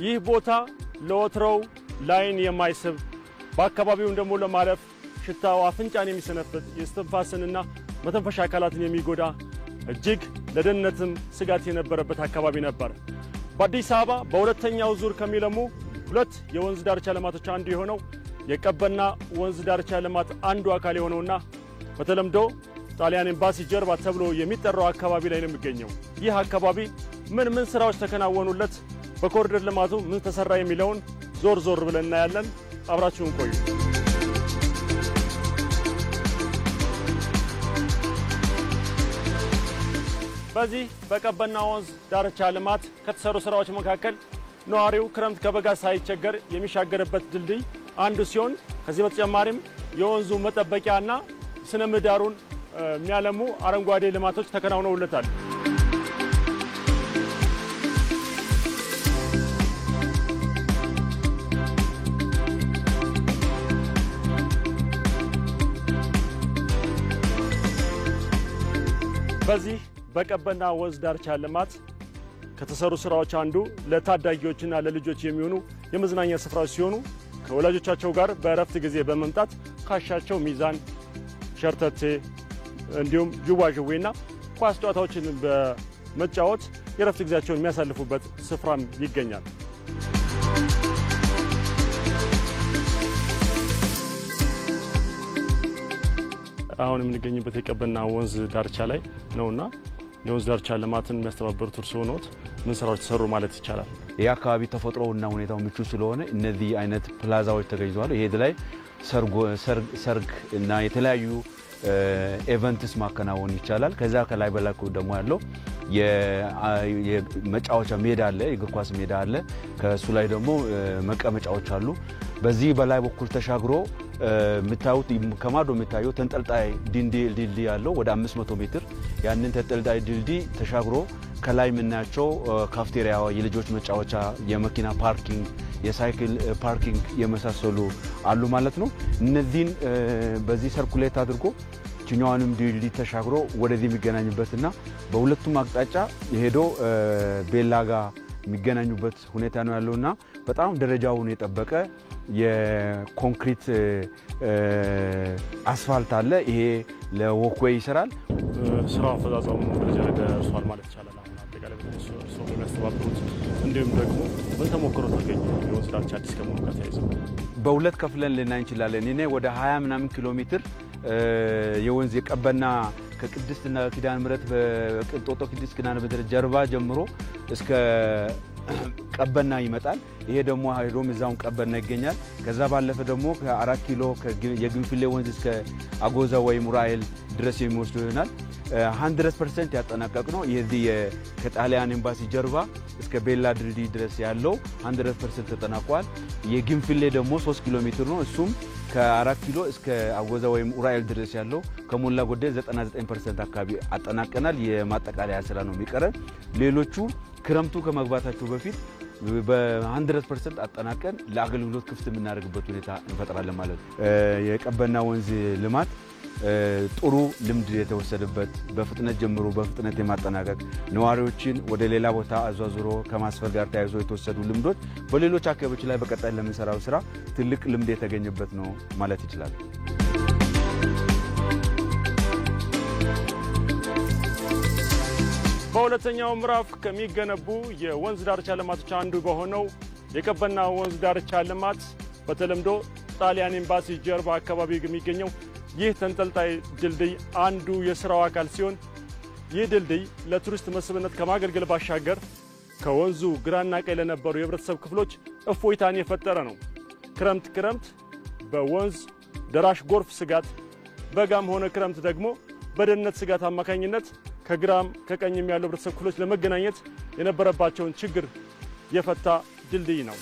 ይህ ቦታ ለወትሮው ላይን የማይስብ በአካባቢው ደሞ ለማለፍ ሽታው አፍንጫን የሚሰነፍጥ የስተንፋስንና መተንፈሻ አካላትን የሚጎዳ እጅግ ለደህንነትም ስጋት የነበረበት አካባቢ ነበር። በአዲስ አበባ በሁለተኛው ዙር ከሚለሙ ሁለት የወንዝ ዳርቻ ልማቶች አንዱ የሆነው የቀበና ወንዝ ዳርቻ ልማት አንዱ አካል የሆነውና በተለምዶ ጣሊያን ኤምባሲ ጀርባ ተብሎ የሚጠራው አካባቢ ላይ ነው የሚገኘው። ይህ አካባቢ ምን ስራዎች ተከናወኑለት፣ በኮሪደር ልማቱ ምን ተሰራ የሚለውን ዞር ዞር ብለን እናያለን። አብራችሁን ቆዩ። በዚህ በቀበና ወንዝ ዳርቻ ልማት ከተሰሩ ስራዎች መካከል ነዋሪው ክረምት ከበጋ ሳይቸገር የሚሻገርበት ድልድይ አንዱ ሲሆን ከዚህ በተጨማሪም የወንዙ መጠበቂያና ስነ ምህዳሩን የሚያለሙ አረንጓዴ ልማቶች ተከናውነውለታል። በዚህ በቀበና ወንዝ ዳርቻ ልማት ከተሰሩ ስራዎች አንዱ ለታዳጊዎችና ለልጆች የሚሆኑ የመዝናኛ ስፍራዎች ሲሆኑ ከወላጆቻቸው ጋር በእረፍት ጊዜ በመምጣት ካሻቸው ሚዛን፣ ሸርተቴ እንዲሁም ጅዋጅዌና ኳስ ጨዋታዎችን በመጫወት የእረፍት ጊዜያቸውን የሚያሳልፉበት ስፍራም ይገኛል። አሁን የምንገኝበት የቀበና ወንዝ ዳርቻ ላይ ነውና የወንዝ ዳርቻ ልማትን የሚያስተባብሩት እርስዎ ነዎት። ምን ስራዎች ተሰሩ ማለት ይቻላል? ይህ አካባቢ ተፈጥሮውና ሁኔታው ምቹ ስለሆነ እነዚህ አይነት ፕላዛዎች ተገኝተዋል። ይሄ ላይ ሰርግ እና የተለያዩ ኢቨንትስ ማከናወን ይቻላል። ከዛ ከላይ በላይ ደግሞ ያለው የመጫወቻ ሜዳ አለ፣ የእግር ኳስ ሜዳ አለ። ከሱ ላይ ደግሞ መቀመጫዎች አሉ። በዚህ በላይ በኩል ተሻግሮ የምታዩት ከማዶ የምታየው ተንጠልጣይ ድልድይ ያለው ወደ 500 ሜትር ያንን ተንጠልጣይ ድልድይ ተሻግሮ ከላይ የምናያቸው ካፍቴሪያ፣ የልጆች መጫወቻ፣ የመኪና ፓርኪንግ፣ የሳይክል ፓርኪንግ የመሳሰሉ አሉ ማለት ነው። እነዚህን በዚህ ሰርኩሌት አድርጎ ችኛዋንም ድልድይ ተሻግሮ ወደዚህ የሚገናኙበትና በሁለቱም አቅጣጫ የሄዶ ቤላ ጋር የሚገናኙበት ሁኔታ ነው ያለውና በጣም ደረጃውን የጠበቀ የኮንክሪት አስፋልት አለ። ይሄ ለወክዌይ ይሰራል። ስራው አፈጻጸሙ ደረጃ ላይ ደርሷል ማለት ይቻላል። አሁን አጠቃላይ በተሰሩ የሚያስተባብሩት እንዲሁም ደግሞ በተሞክሮ ተገኘ የወንዝ ዳርቻ አዲስ ከመሆኑ ጋር ተያይዞ በሁለት ከፍለን ልናይ እንችላለን። እኔ ወደ 20 ምናምን ኪሎ ሜትር የወንዝ የቀበና ከቅድስትና ኪዳነ ምሕረት በቅንጦጦ ቅድስት ኪዳነ ምሕረት ጀርባ ጀምሮ እስከ ቀበና ይመጣል። ይሄ ደግሞ ሄዶም እዛውን ቀበና ይገኛል። ከዛ ባለፈ ደግሞ ከ4 ኪሎ የግንፍሌ ወንዝ እስከ አጎዛ ወይም ኡራኤል ድረስ የሚወስዱ ይሆናል። 100% ያጠናቀቅ ነው። የዚህ ከጣሊያን ኤምባሲ ጀርባ እስከ ቤላ ድልድይ ድረስ ያለው 100% ተጠናቋል። የግንፍሌ ደግሞ 3 ኪሎ ሜትር ነው። እሱም ከ4 ኪሎ እስከ አጎዛ ወይም ኡራኤል ድረስ ያለው ከሞላ ጎደል 99% አካባቢ አጠናቀናል። የማጠቃለያ ስራ ነው የሚቀረን። ሌሎቹ ክረምቱ ከመግባታቸው በፊት በ100% አጠናቀን ለአገልግሎት ክፍት የምናደርግበት ሁኔታ እንፈጥራለን ማለት ነው። የቀበና ወንዝ ልማት ጥሩ ልምድ የተወሰደበት በፍጥነት ጀምሮ በፍጥነት የማጠናቀቅ ነዋሪዎችን ወደ ሌላ ቦታ አዟዙሮ ከማስፈር ጋር ተያይዞ የተወሰዱ ልምዶች በሌሎች አካባቢዎች ላይ በቀጣይ ለምንሰራው ስራ ትልቅ ልምድ የተገኘበት ነው ማለት ይችላል። በሁለተኛው ምዕራፍ ከሚገነቡ የወንዝ ዳርቻ ልማቶች አንዱ በሆነው የቀበና ወንዝ ዳርቻ ልማት በተለምዶ ጣሊያን ኤምባሲ ጀርባ አካባቢ የሚገኘው ይህ ተንጠልጣይ ድልድይ አንዱ የስራው አካል ሲሆን ይህ ድልድይ ለቱሪስት መስህብነት ከማገልገል ባሻገር ከወንዙ ግራና ቀኝ ለነበሩ የህብረተሰብ ክፍሎች እፎይታን የፈጠረ ነው። ክረምት በወንዝ ደራሽ ጎርፍ ስጋት፣ በጋም ሆነ ክረምት ደግሞ በደህንነት ስጋት አማካኝነት ከግራም ከቀኝም ያሉ ህብረተሰብ ክፍሎች ለመገናኘት የነበረባቸውን ችግር የፈታ ድልድይ ነው።